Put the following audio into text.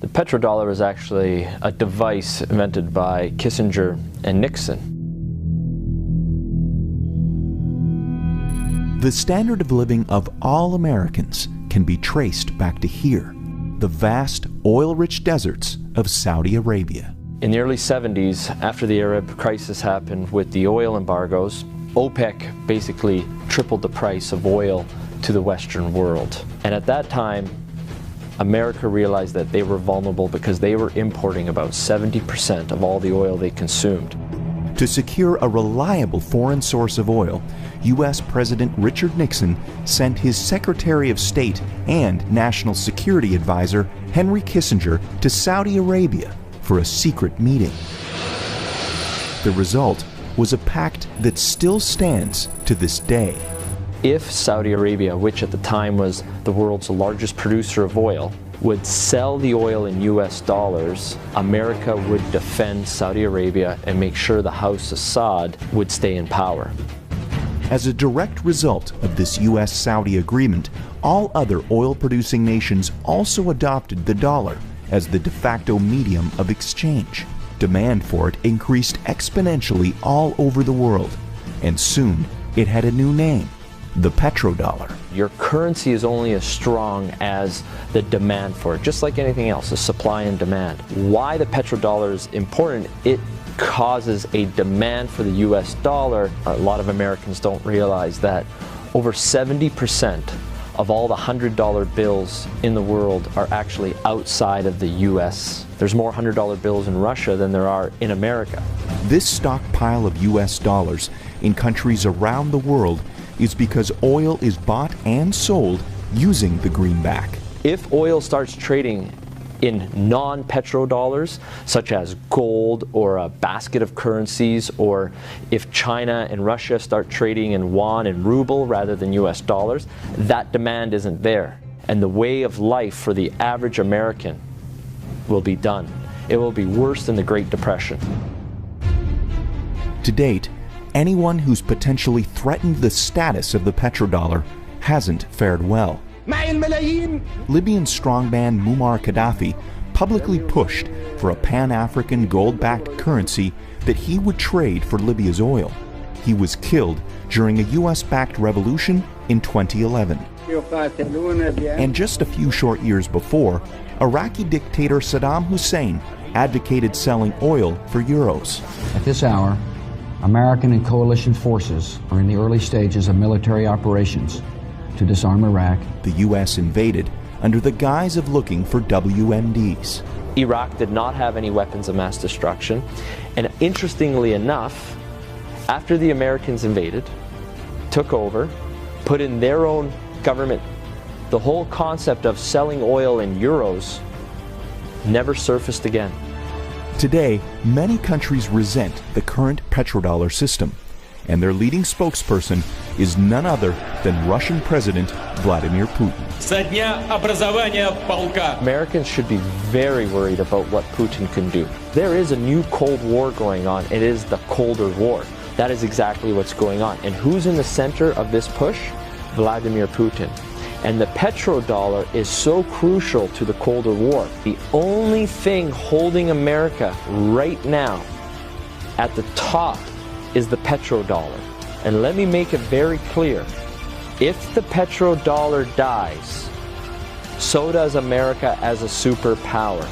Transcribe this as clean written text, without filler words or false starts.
The petrodollar is actually a device invented by Kissinger and Nixon. The standard of living of all Americans can be traced back to here, the vast oil-rich deserts of Saudi Arabia. In the early 70s, after the Arab crisis happened with the oil embargoes, OPEC basically tripled the price of oil to the Western world. And at that time, America realized that they were vulnerable because they were importing about 70% of all the oil they consumed. To secure a reliable foreign source of oil, U.S. President Richard Nixon sent his Secretary of State and National Security Advisor Henry Kissinger to Saudi Arabia for a secret meeting. The result was a pact that still stands to this day. If Saudi Arabia, which at the time was the world's largest producer of oil, would sell the oil in US dollars, America would defend Saudi Arabia and make sure the House Assad would stay in power. As a direct result of this US-Saudi agreement, all other oil-producing nations also adopted the dollar as the de facto medium of exchange. Demand for it increased exponentially all over the world, and soon it had a new name: the petrodollar. Your currency is only as strong as the demand for it, just like anything else, the supply and demand. Why the petrodollar is important, it causes a demand for the US dollar. A lot of Americans don't realize that over 70% of all the $100 bills in the world are actually outside of the US. There's more $100 bills in Russia than there are in America. This stockpile of US dollars in countries around the world is because oil is bought and sold using the greenback. If oil starts trading in non-petrodollars, such as gold or a basket of currencies, or if China and Russia start trading in yuan and ruble rather than US dollars, that demand isn't there. And the way of life for the average American will be done. It will be worse than the Great Depression. To date, anyone who's potentially threatened the status of the petrodollar hasn't fared well. Libyan strongman Muammar Gaddafi publicly pushed for a Pan-African gold-backed currency that he would trade for Libya's oil. He was killed during a US-backed revolution in 2011. And just a few short years before, Iraqi dictator Saddam Hussein advocated selling oil for euros. At this hour, American and coalition forces are in the early stages of military operations to disarm Iraq. The U.S. invaded under the guise of looking for WMDs. Iraq did not have any weapons of mass destruction, and interestingly enough, after the Americans invaded, took over, put in their own government, the whole concept of selling oil in euros never surfaced again. Today, many countries resent the current petrodollar system, and their leading spokesperson is none other than Russian President Vladimir Putin. Americans should be very worried about what Putin can do. There is a new Cold War going on. It is the Colder War. That is exactly what's going on. And who's in the center of this push? Vladimir Putin. And the petrodollar is so crucial to the Colder War. The only thing holding America right now at the top is the petrodollar. And let me make it very clear. If the petrodollar dies, so does America as a superpower.